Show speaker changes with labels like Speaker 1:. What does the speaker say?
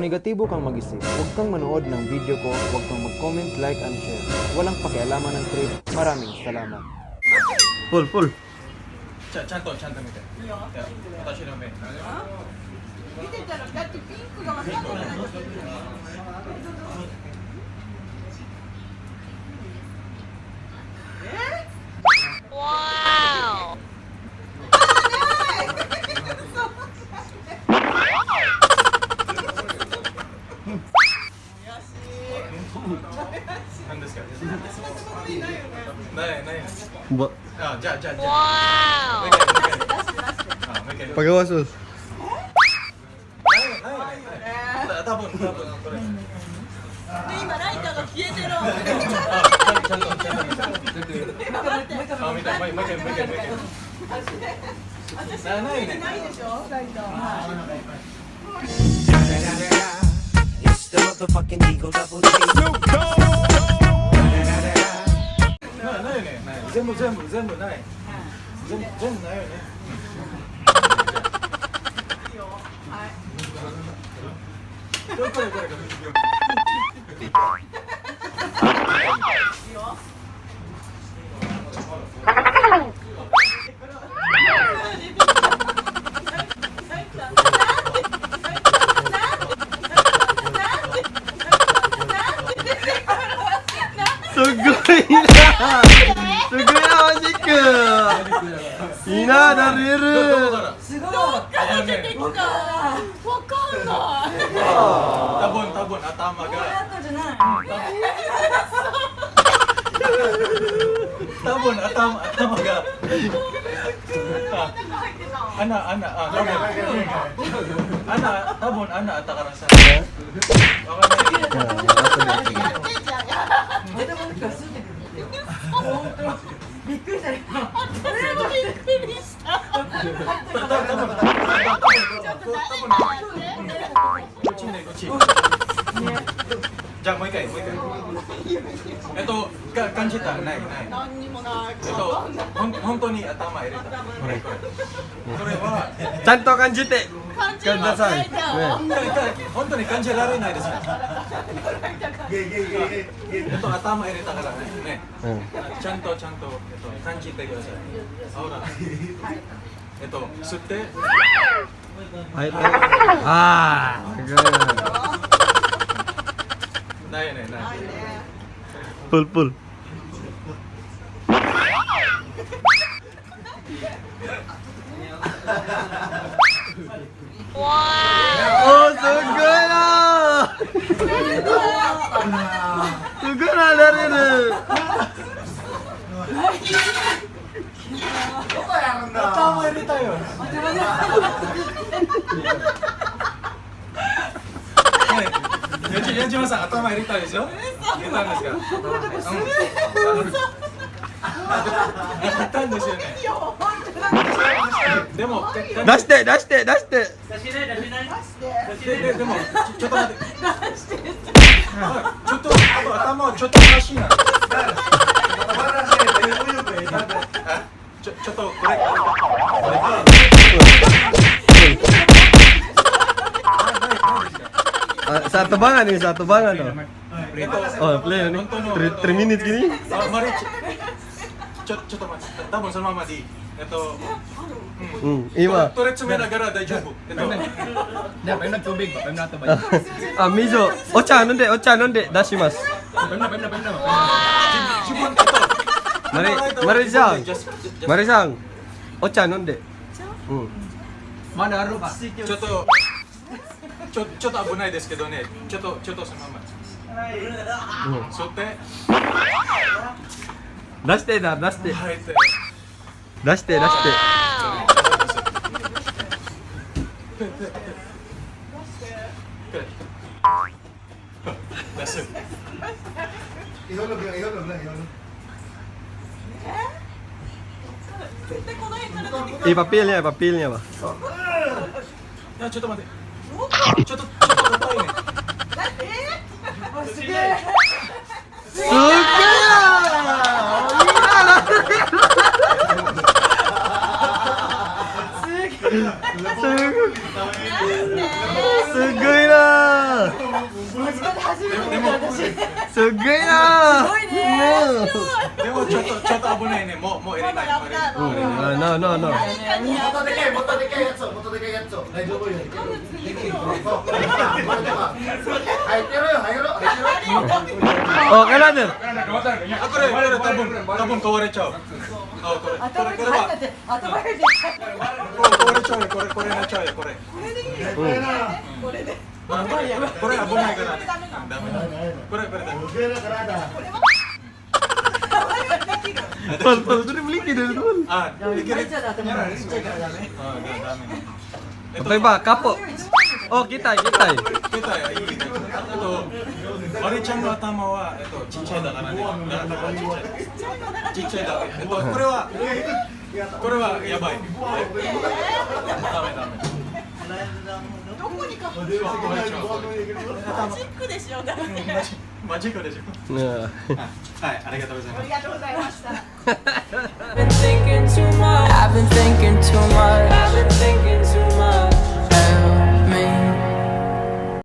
Speaker 1: negatibo kang mag-isip, huwag kang manood ng video ko, huwag kang mag-comment, like, and share. Walang pakialaman ng trip. Maraming salamat.
Speaker 2: Full.
Speaker 3: ちゃんと見て。いや、私の目。
Speaker 4: 見てたらだってピンクが分かんない。
Speaker 5: Wow!
Speaker 3: 何ですか。ない。 あ、じゃあ。
Speaker 5: Wow!
Speaker 2: Pagawa sus.
Speaker 3: ない。多分これ。
Speaker 4: 今ライターが消えてる。
Speaker 3: ちゃんと。あ、見た。もう一回。ないね。
Speaker 4: ないでしょライター。
Speaker 6: It's the motherfucking Eagle Double G. Snoop Dogg.
Speaker 3: ないよね。全部ない。全部ないよね。これ。
Speaker 2: マジック。いいな、なれる。
Speaker 4: すごい。どっから出てきた。わかんない。
Speaker 3: 多分頭が。
Speaker 4: じゃない。
Speaker 3: 多分頭が。多分穴あったからさ。わかんない。
Speaker 4: びっくりした。私もびっくりした。
Speaker 3: こっち。じゃあもう一回。感じた。ない。
Speaker 4: 何にもない。
Speaker 3: 本当に頭入れた。これは。
Speaker 2: ちゃんと感じて。
Speaker 4: 感じ
Speaker 2: ください。
Speaker 3: 本当に感じられないですよ。頭入れたからね。ちゃんと感じてください。ほら。吸って。
Speaker 2: はい。ああ。すごい。
Speaker 3: ないね。
Speaker 2: Full.
Speaker 5: Wow!
Speaker 2: Oh, sugoi na! Sugoi na, nareru.
Speaker 3: 頭入れたよ。矢島さん頭入れたでしょ。入れたんですか。入ったんですよね。でも
Speaker 2: 出して。
Speaker 3: でもちょっと待って。ちょっと頭をちょっとおかしいな。ちょっとこれ。
Speaker 2: Satu bangan nih. Oh, play nih. 3 minutes gini.
Speaker 3: ちょっと待って、多分そのままでいい。
Speaker 2: 今。
Speaker 3: とり詰めながら大丈夫。
Speaker 2: あ、水。お茶飲んで出します。マリさん、お茶飲んで。
Speaker 3: まだあるか。ちょっと危ないですけどね。ちょっとそのまま。そって。
Speaker 2: 出して。
Speaker 3: はい。
Speaker 2: 出して。
Speaker 3: 出す。
Speaker 2: Papilnya apa?
Speaker 3: いやちょっと待って。ちょっと硬いね。
Speaker 4: すげえ。
Speaker 2: すげえ。すごいな。
Speaker 3: でも
Speaker 2: すっげえな
Speaker 3: でもちょっと危ないね。もう入れない。
Speaker 2: なあなあなあおカナダ
Speaker 3: あ、これ多分壊れちゃう。あ、これは壊れちゃうよ。これなっちゃうよ。これ危ないからね。ダメ。これダメ。
Speaker 2: Pal, itu dia beli dari dulu.
Speaker 3: Ah, dikira.
Speaker 2: Patay ba? Kapo. Oh, kita.
Speaker 3: kita ya,いいね。マリちゃんの頭はちっちゃいだからね。ちっちゃいだ。これはやばい。ダメ。
Speaker 4: どこにかマジックでしょ。
Speaker 3: マジックでしょ。
Speaker 2: Nah.
Speaker 3: はい、ありがとうございます。
Speaker 4: ありがとうございました。
Speaker 5: I've been thinking too much.